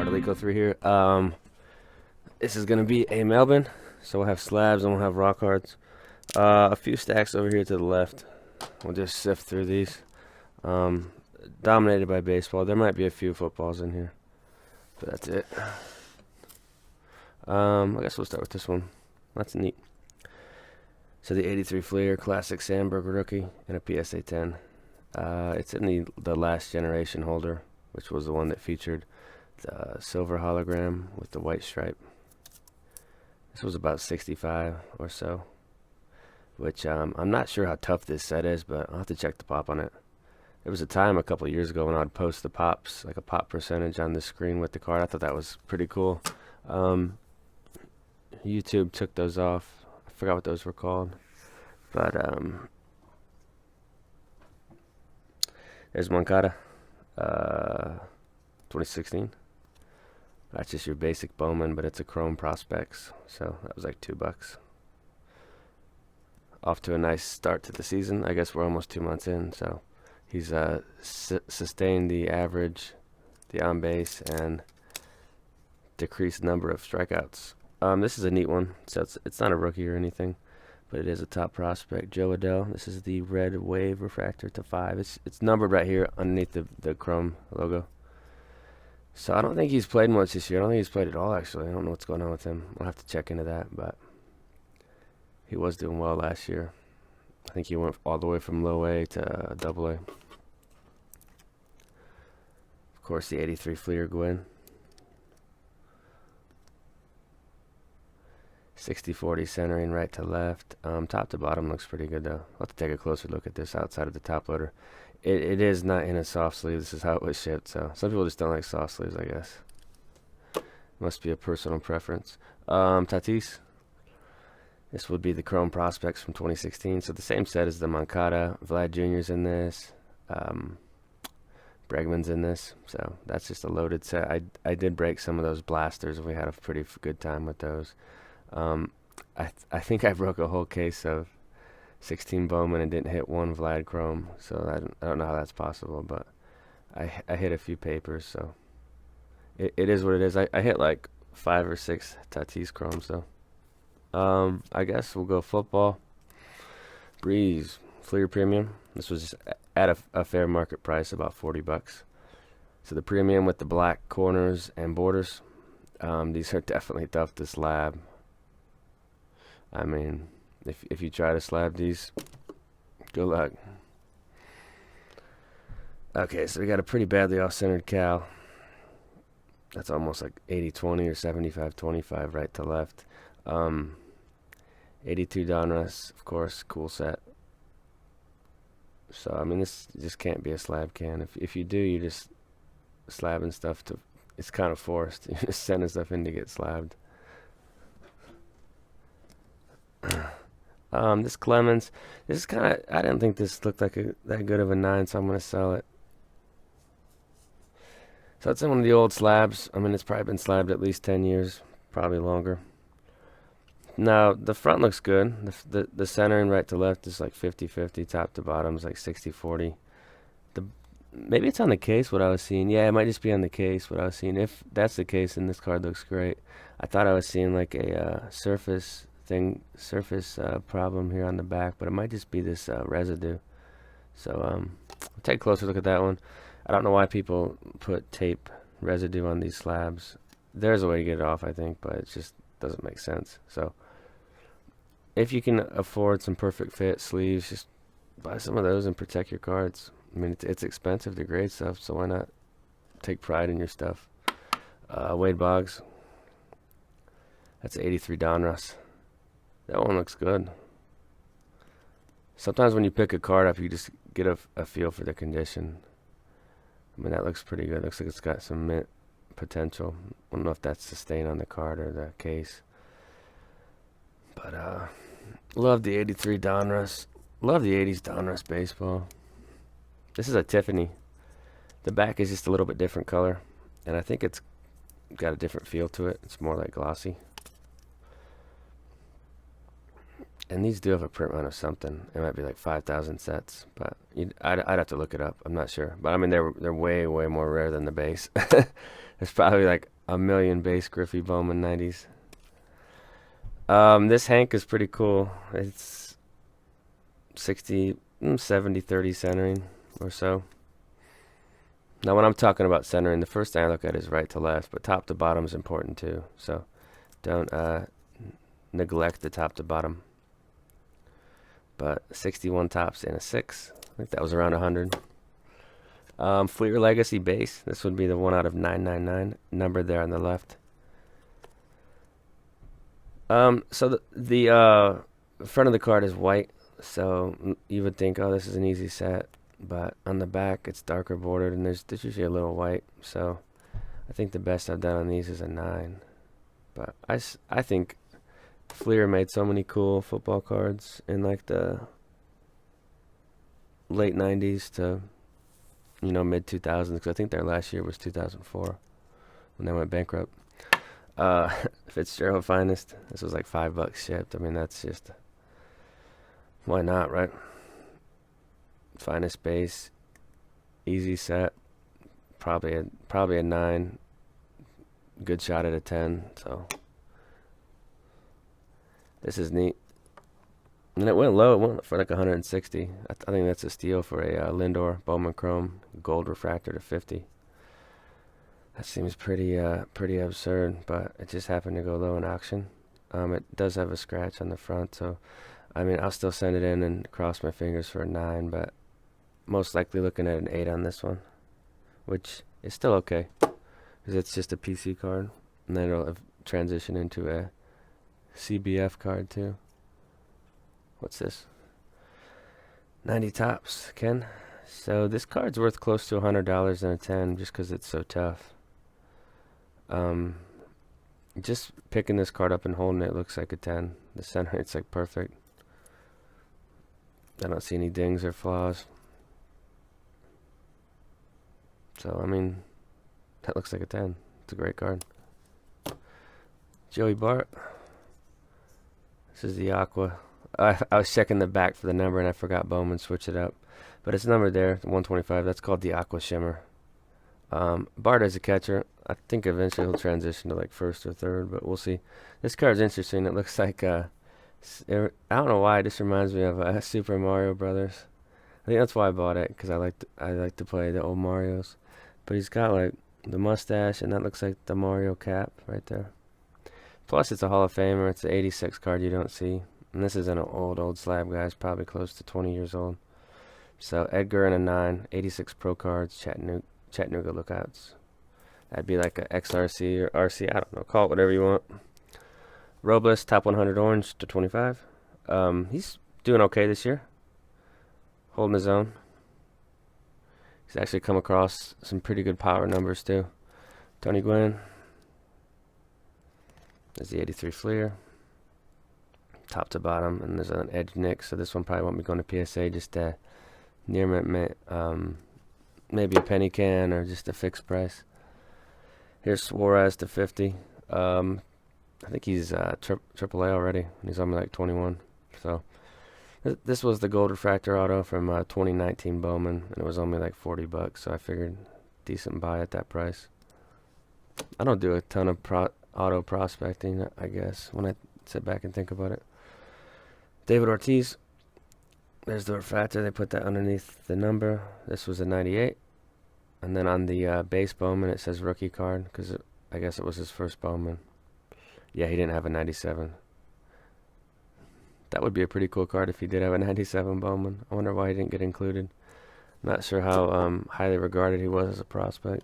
Alico 3 here. This is gonna be a Mailbin, so we'll have slabs and we'll have rock cards. A few stacks over here to the left. We'll just sift through these. Um, Dominated by baseball. There might be a few footballs in here, but that's it. I guess we'll start with this one. That's neat. So the 83 Fleer Classic Sandberg rookie and a PSA 10. It's in the last generation holder, which was the one that featured the silver hologram with the white stripe. This was about 65 or so, which I'm not sure how tough this set is, but I'll have to check the pop on it. There was a time a couple of years ago when I'd post the pops, like a pop percentage on the screen with the card. I thought that was pretty cool. YouTube took those off. I forgot what those were called, but there's Moncada, 2016. That's just your basic Bowman, but it's a Chrome Prospects, so that was like $2. Off to a nice start to the season. I guess we're almost 2 months in, so he's sustained the average, the on base, and decreased number of strikeouts. This is a neat one. So it's not a rookie or anything, but it is a top prospect. Joe Adell. This is the red wave refractor to 5. It's numbered right here underneath the Chrome logo. So I don't think he's played much this year. I don't think he's played at all, actually. I don't know what's going on with him. I'll have to check into that, but he was doing well last year. I think he went all the way from low A to double A. Of course, the 83 Fleer Gwyn. 60-40 centering right to left. Top to bottom looks pretty good, though. I'll have to take a closer look at this outside of the top loader. It is not in a soft sleeve. This is how it was shipped, so some people just don't like soft sleeves, I guess. Must be a personal preference. Tatis. This would be the Chrome Prospects from 2016. So the same set as the Moncada. Vlad Jr.'s in this. Bregman's in this. So that's just a loaded set. I did break some of those blasters, and we had a pretty good time with those. I think I broke a whole case of 16 Bowman and didn't hit one Vlad Chrome, so I don't know how that's possible, but I hit a few papers, so it is what it is. I hit like 5 or 6 Tatis Chromes, though. I guess we'll go football. Breeze Fleer Premium. This was just at a fair market price, about $40. So the premium with the black corners and borders. These are definitely tough to slab. I mean, if you try to slab these, good luck. Okay, so we got a pretty badly off-centered Cal. That's almost like 80-20 or 75-25 right to left. 82 Donruss, of course, cool set. So, I mean, this just can't be a slab can. If you do, you're just slabbing stuff to... It's kind of forced. You're just sending stuff in to get slabbed. This Clemens, this is kind of, I didn't think this looked like that good of a 9, so I'm going to sell it. So it's in one of the old slabs. I mean, it's probably been slabbed at least 10 years, probably longer. Now, the front looks good. The centering right to left is like 50-50, top to bottom is like 60-40. Maybe it's on the case what I was seeing. Yeah, it might just be on the case what I was seeing. If that's the case, then this card looks great. I thought I was seeing like a surface problem here on the back, but it might just be this residue. So take a closer look at that one. I don't know why people put tape residue on these slabs. There's a way to get it off, I think, but it just doesn't make sense. So if you can afford some perfect fit sleeves, just buy some of those and protect your cards. I mean, it's expensive to grade stuff, so why not take pride in your stuff? Wade Boggs. That's 83 Donruss. That one looks good. Sometimes when you pick a card up, you just get a feel for the condition. I mean, that looks pretty good. Looks like it's got some mint potential. I don't know if that's the stain on the card or the case. But, love the 83 Donruss. Love the 80s Donruss baseball. This is a Tiffany. The back is just a little bit different color, and I think it's got a different feel to it. It's more like glossy. And these do have a print run of something. It might be like 5,000 sets, but I'd have to look it up. I'm not sure. But I mean, they're way more rare than the base. There's probably like a million base Griffey Bowman 90s. This Hank is pretty cool. It's 60, 70, 30 centering or so. Now, when I'm talking about centering, the first thing I look at is right to left, but top to bottom is important too. So don't neglect the top to bottom. But 61 tops and a 6. I think that was around 100. Fleer Legacy base. This would be the 1 out of 999, numbered there on the left. So the front of the card is white, so you would think, oh, this is an easy set. But on the back, it's darker bordered, and there's usually a little white. So I think the best I've done on these is a 9. But I think Fleer made so many cool football cards in like the late 90s to mid 2000s, because I think their last year was 2004 when they went bankrupt. Fitzgerald Finest. This was like $5 shipped. I mean, that's just, why not, right? Finest base, easy set, probably a 9. Good shot at a 10. So this is neat. And it went low. It went for like 160. I think that's a steal for a Lindor Bowman Chrome gold refractor to 50. That seems pretty absurd, but it just happened to go low in auction. It does have a scratch on the front, so I mean, I'll still send it in and cross my fingers for a 9, but most likely looking at an 8 on this one, which is still okay, because it's just a PC card, and then it'll transition into a CBF card too. What's this? 90 tops, Ken. So this card's worth close to $100 in a 10, just because it's so tough. Just picking this card up and holding it looks like a 10. The center, it's like perfect. I don't see any dings or flaws. So, I mean, that looks like a 10. It's a great card. Joey Bart. This is the Aqua. I was checking the back for the number, and I forgot Bowman switched it up. But it's numbered there, 125. That's called the Aqua Shimmer. Bart as a catcher. I think eventually he'll transition to like first or third, but we'll see. This card's interesting. It looks like, I don't know why, it just reminds me of Super Mario Brothers. I think that's why I bought it, because I like to play the old Marios. But he's got like the mustache, and that looks like the Mario cap right there. Plus, it's a Hall of Famer. It's an 86 card you don't see. And this is an old slab guy. It's probably close to 20 years old. So, Edgar and a 9. 86 Pro cards. Chattanooga Lookouts. That'd be like a XRC or RC. I don't know. Call it whatever you want. Robles, top 100 orange to 25. He's doing okay this year. Holding his own. He's actually come across some pretty good power numbers too. Tony Gwynn. There's the 83 Fleer. Top to bottom. And there's an Edge Nick. So this one probably won't be going to PSA. Just near mint. Maybe a penny can or just a fixed price. Here's Suarez to 50. I think he's AAA already. He's only like 21. So this was the gold refractor auto from 2019 Bowman, and it was only like $40. So I figured decent buy at that price. I don't do a ton of auto prospecting, I guess, when I sit back and think about it. David Ortiz. There's the refractor. They put that underneath the number. This was a 98. And then on the base Bowman, it says rookie card, because I guess it was his first Bowman. Yeah, he didn't have a 97. That would be a pretty cool card if he did have a 97 Bowman. I wonder why he didn't get included. Not sure how highly regarded he was as a prospect.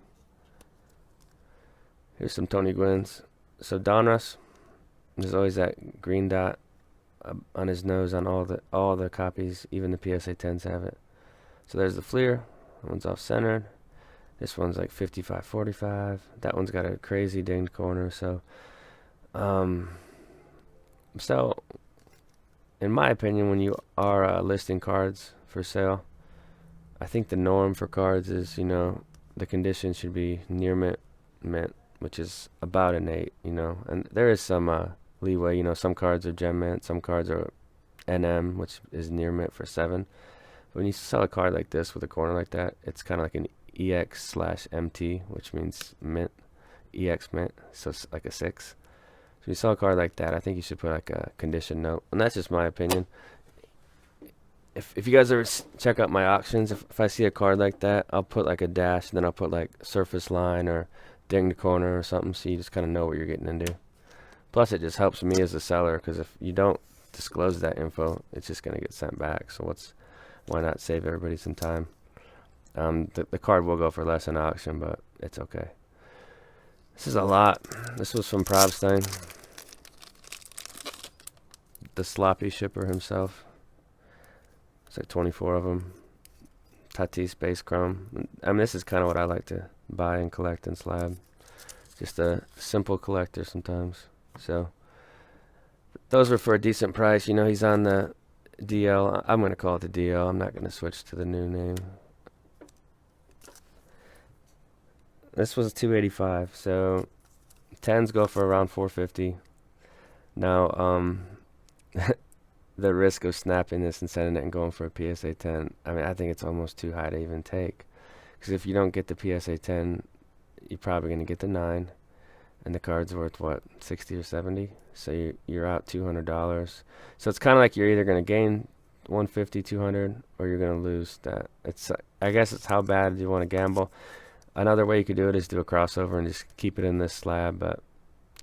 Here's some Tony Gwynns. So Donruss, there's always that green dot on his nose on all the copies. Even the PSA 10s have it. So there's the Fleer. That one's off centered. This one's like 55-45. That one's got a crazy dinged corner. So in my opinion, when you are listing cards for sale, I think the norm for cards is, the condition should be near mint, which is about an 8, and there is some leeway. Some cards are gem mint, some cards are NM, which is near mint for 7. But when you sell a card like this with a corner like that, it's kind of like an EX/MT, which means mint. EX mint, so it's like a 6. So if you saw a card like that, I think you should put like a condition note, and that's just my opinion. If you guys ever check out my auctions, if I see a card like that, I'll put like a dash, and then I'll put like surface line or dinged corner or something, so you just kind of know what you're getting into. Plus, it just helps me as a seller, because if you don't disclose that info, it's just gonna get sent back. So why not save everybody some time? The card will go for less in auction, but it's okay. This is a lot. This was from Probstein, the sloppy shipper himself. It's like 24 of them. Tatis base chrome. I mean, this is kind of what I like to buy and collect in slab. Just a simple collector sometimes. So those were for a decent price. You know, he's on the DL. I'm going to call it the DL. I'm not going to switch to the new name. This was 285. So 10s go for around 450. Now, the risk of snapping this and sending it and going for a PSA 10, I mean, I think it's almost too high to even take. Because if you don't get the PSA 10, you're probably going to get the 9. And the card's worth, what, 60 or 70? So you're out $200. So it's kind of like you're either going to gain 150, 200, or you're going to lose that. I guess it's how bad you want to gamble. Another way you could do it is do a crossover and just keep it in this slab, but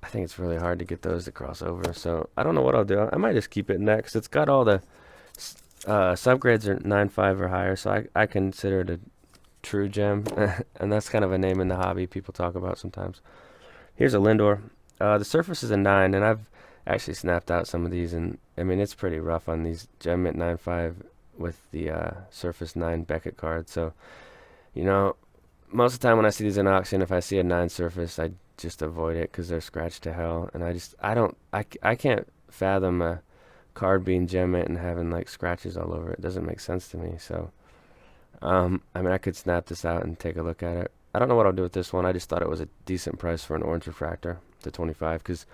I think it's really hard to get those to cross over. So I don't know what I'll do. I might just keep it next. It's got all the subgrades are 9.5 or higher, so I consider it a true gem. And that's kind of a name in the hobby people talk about sometimes. Here's a Lindor. The surface is a 9, and I've actually snapped out some of these, and I mean, it's pretty rough on these Gem Mint 9.5 with the surface 9 Beckett card. So, you know, most of the time when I see these in auction, if I see a 9 surface, I just avoid it because they're scratched to hell. And I can't fathom a card being Gem Mint and having like scratches all over it. It doesn't make sense to me. So, I mean, I could snap this out and take a look at it. I don't know what I'll do with this one. I just thought it was a decent price for an orange refractor to 25, because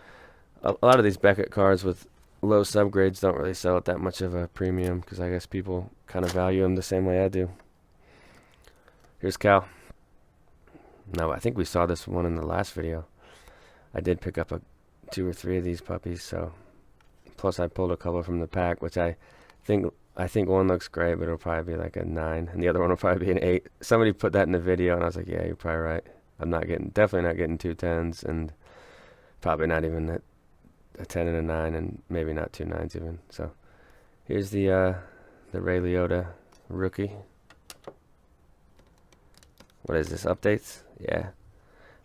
a lot of these Beckett cards with low subgrades don't really sell at that much of a premium, because I guess people kind of value them the same way I do. Here's Cal. Now, I think we saw this one in the last video. I did pick up 2 or 3 of these puppies, so plus I pulled a couple from the pack, which I think one looks great, but it'll probably be like a 9, and the other one will probably be an 8. Somebody put that in the video, and I was like, yeah, you're probably right. I'm definitely not getting 2 10s, and probably not even a 10 and a 9, and maybe not 2 9s even. So here's the Ray Liotta rookie. What is this, updates? Yeah,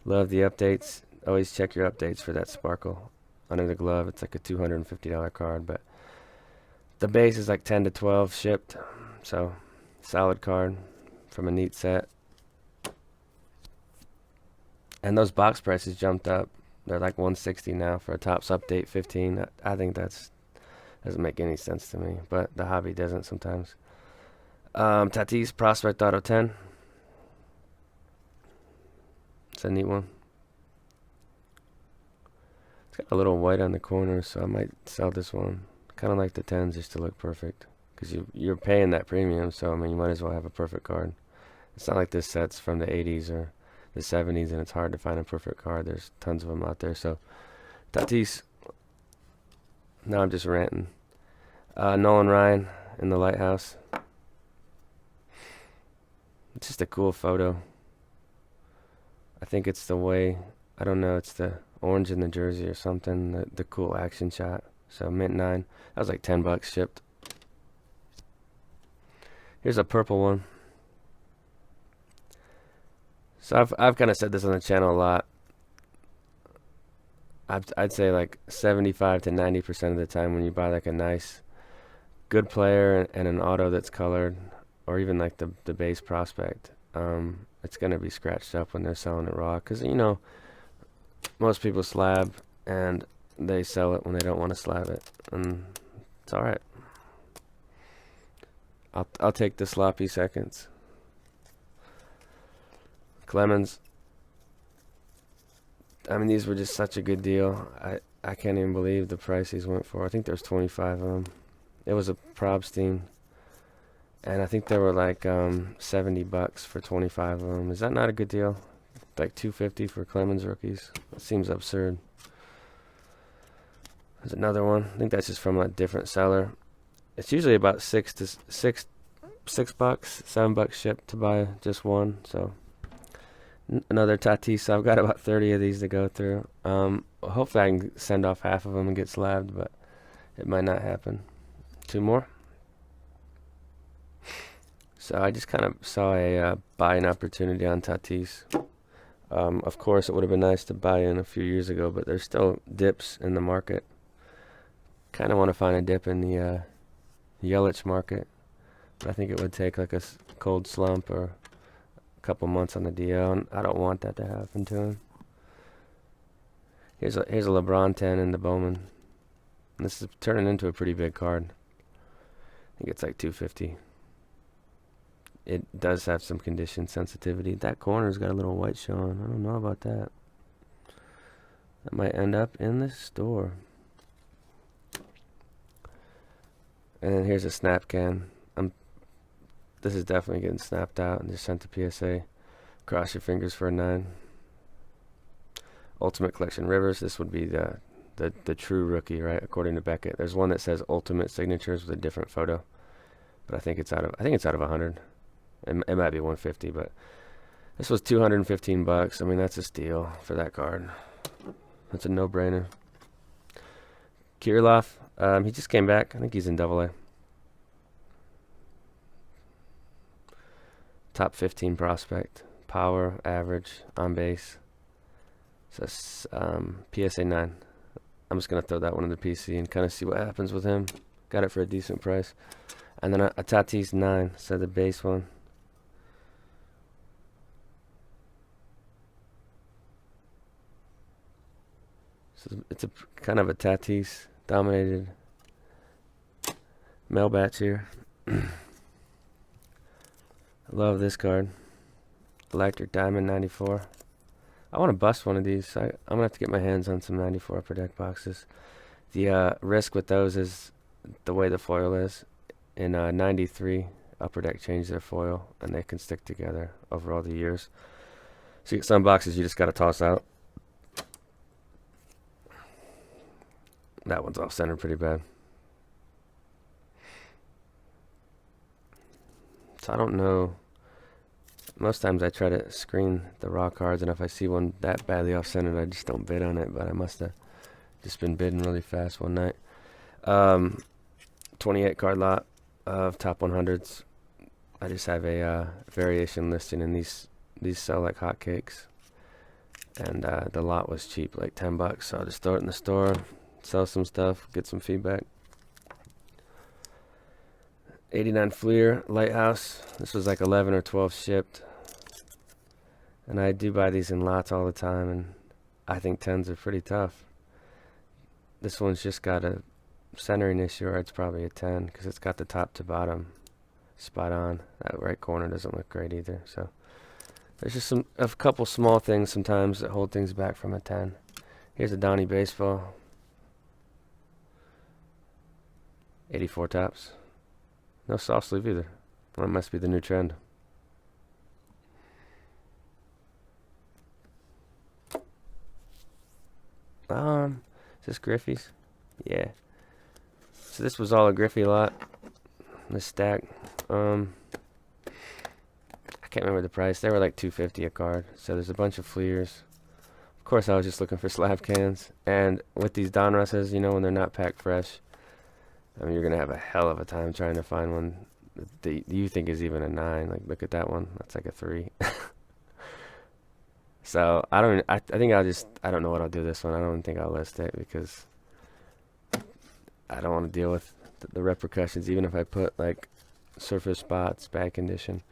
love the updates. Always check your updates for that sparkle under the glove. It's like a $250 card, but the base is like 10 to 12 shipped. So solid card from a neat set. And those box prices jumped up. They're like 160 now for a Topps Update 15. I think doesn't make any sense to me, but the hobby doesn't sometimes. Tatis Prospect Auto 10. It's a neat one. It's got a little white on the corner, so I might sell this one. Kind of like the 10s just to look perfect, because you're paying that premium, so I mean, you might as well have a perfect card. It's not like this set's from the 80s or the 70s and it's hard to find a perfect card. There's tons of them out there. So Tatis. Now I'm just ranting. Nolan Ryan in the lighthouse. It's just a cool photo. I think it's the way, I don't know, it's the orange in the jersey or something, the cool action shot. So mint 9. That was like $10 shipped. Here's a purple one. So I've kind of said this on the channel a lot. I'd say like 75 to 90% of the time when you buy like a nice, good player and an auto that's colored, or even like the base prospect, it's gonna be scratched up when they're selling it raw. Cause you know, most people slab and they sell it when they don't want to slab it, and it's all right. I'll take the sloppy seconds. Clemens. I mean, these were just such a good deal. I can't even believe the price these went for. I think there's 25 of them. It was a Probstein, and I think they were like $70 for 25 of them. Is that not a good deal? like 250 for Clemens rookies. That seems absurd. There's another one. I think that's just from a different seller. It's usually about $6 bucks, $7 shipped to buy just one. So another Tatis. So I've got about 30 of these to go through. Hopefully I can send off half of them and get slabbed, but it might not happen. 2 more. So I just kind of saw a buying opportunity on Tatis. Of course, it would have been nice to buy in a few years ago, but there's still dips in the market. Kind of want to find a dip in the Yelich market, but I think it would take like a cold slump or a couple months on the DL, and I don't want that to happen to him. Here's a LeBron 10 in the Bowman. And this is turning into a pretty big card. I think it's like 250. It does have some condition sensitivity. That corner's got a little white showing. I don't know about that. That might end up in the store. And then here's a snap can. This is definitely getting snapped out and just sent to PSA. Cross your fingers for a 9. Ultimate Collection Rivers. This would be the true rookie, right? According to Beckett. There's one that says Ultimate Signatures with a different photo, but I think it's out of 100. It might be 150, but this was 215 bucks. I mean, that's a steal for that card. That's a no-brainer. Kirilloff, he just came back. I think he's in AA. Top 15 prospect. Power, average, on base. So PSA 9. I'm just going to throw that one in the PC and kind of see what happens with him. Got it for a decent price. And then a Tatis 9, so the base one. So it's a kind of a Tatis dominated mail batch here. I love this card. Electric Diamond 94. I want to bust one of these. I'm going to have to get my hands on some 94 Upper Deck boxes. The risk with those is the way the foil is. In 93, Upper Deck changed their foil, and they can stick together over all the years. So some boxes you just got to toss out. That one's off center pretty bad. So I don't know. Most times I try to screen the raw cards, and if I see one that badly off centered, I just don't bid on it. But I must have just been bidding really fast one night. 28 card lot of top 100s. I just have a variation listing, and these sell like hotcakes. And the lot was cheap, like 10 bucks. So I'll just throw it in the store, sell some stuff, get some feedback. 89 Fleer Lighthouse. This was like 11 or 12 shipped. And I do buy these in lots all the time, and I think 10s are pretty tough. This one's just got a centering issue, or it's probably a 10 because it's got the top to bottom spot on. That right corner doesn't look great either. So there's just a couple small things sometimes that hold things back from a 10. Here's a Donnie baseball. 84 tops. No soft sleeve either. That must be the new trend. Is this Griffey's? Yeah. So this was all a Griffey lot. This stack. I can't remember the price. They were like $2.50 a card. So there's a bunch of Fleers. Of course, I was just looking for slab cans. And with these Donrusses, you know, when they're not packed fresh, I mean, you're going to have a hell of a time trying to find one that you think is even a 9. Like, look at that one. That's like a 3. So, I think I don't know what I'll do this one. I don't think I'll list it because I don't want to deal with the repercussions, even if I put, like, surface spots, bad condition.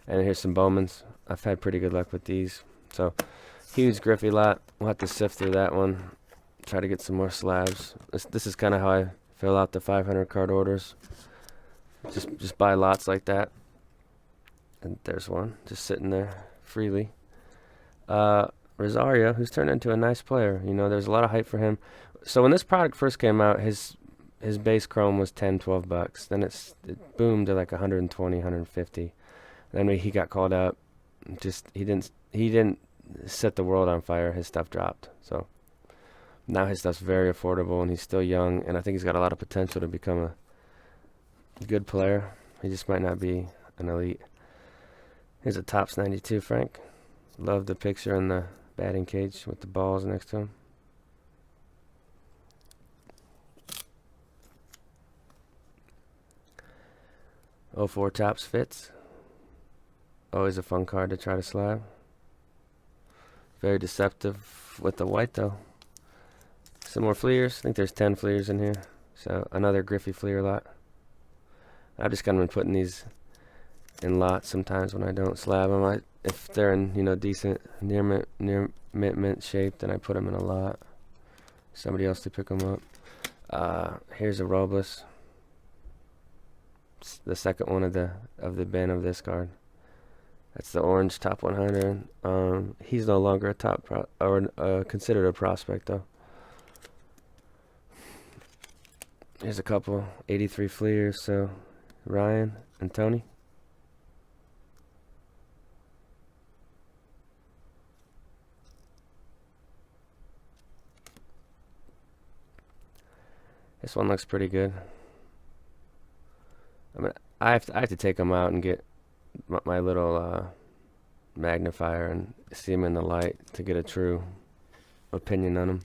And here's some Bowmans. I've had pretty good luck with these. So, huge Griffey lot. We'll have to sift through that one. Try to get some more slabs. This is kind of how I fill out the 500 card orders. Just buy lots like that. And there's one just sitting there freely. Rosario, who's turned into a nice player. You know, there's a lot of hype for him. So when this product first came out, his base chrome was 10, 12 bucks. Then it boomed to like 120, 150. Then he got called up. He didn't set the world on fire. His stuff dropped. So now his stuff's very affordable, and he's still young, and I think he's got a lot of potential to become a good player. He just might not be an elite. Here's a Topps 92 Frank. Love the picture in the batting cage with the balls next to him. '04 Topps Fitz. Always a fun card to try to slab. Very deceptive with the white though. Some more fleers. I think there's 10 fleers in here. So another Griffey fleer lot. I've just kind of been putting these in lots sometimes when I don't slab them. If they're in, decent near mint shape, then I put them in a lot. Somebody else to pick them up. Here's a Robles. It's the second one of the bin of this card. That's the orange top 100. He's no longer a top considered a prospect though. Here's a couple 83 fleers. So Ryan and Tony. This one looks pretty good. I mean, I have to take them out and get my little magnifier and see them in the light to get a true opinion on them.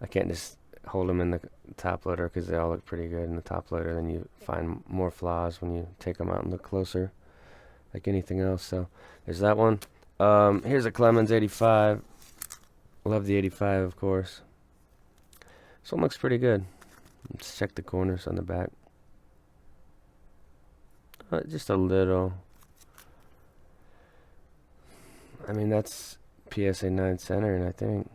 I can't just hold them in the top loader because they all look pretty good in the top loader. Then you find more flaws when you take them out and look closer, like anything else. So there's that one. Here's a Clemens 85. Love the 85, of course. This one looks pretty good. Let's check the corners on the back. Just a little. I mean, that's PSA 9 center, and I think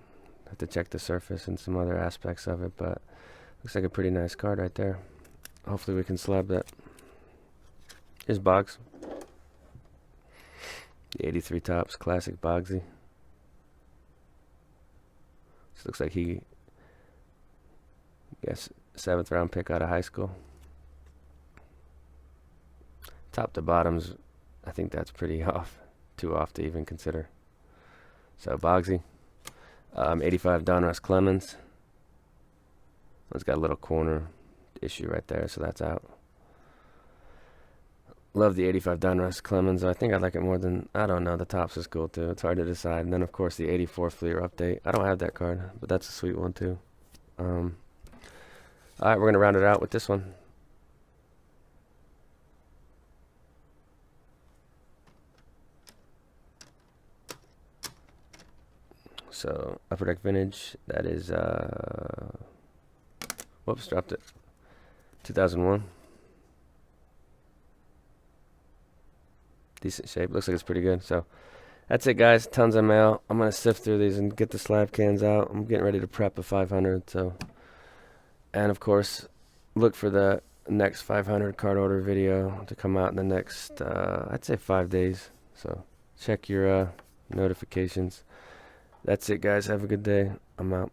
I have to check the surface and some other aspects of it, but looks like a pretty nice card right there. Hopefully we can slab that. Here's Boggs. The 83 Topps, classic Boggsy. This looks like he, yes, 7th round pick out of high school. Top to bottoms, I think that's pretty off. Too off to even consider. So Boggsy. 85 Donruss Clemens. It's got a little corner issue right there, so that's out. Love the 85 Donruss Clemens. I think I like it more than, I don't know, the Topps is cool too. It's hard to decide. And then of course the 84 Fleer update. I don't have that card, but that's a sweet one too. Alright, we're going to round it out with this one. So Upper Deck Vintage, that is whoops, dropped it. 2001. Decent shape. Looks like it's pretty good. So that's it, guys. Tons of mail. I'm gonna sift through these and get the slab cans out. I'm getting ready to prep a 500. So, and of course, look for the next 500 card order video to come out in the next I'd say 5 days. So check your notifications. That's it, guys. Have a good day. I'm out.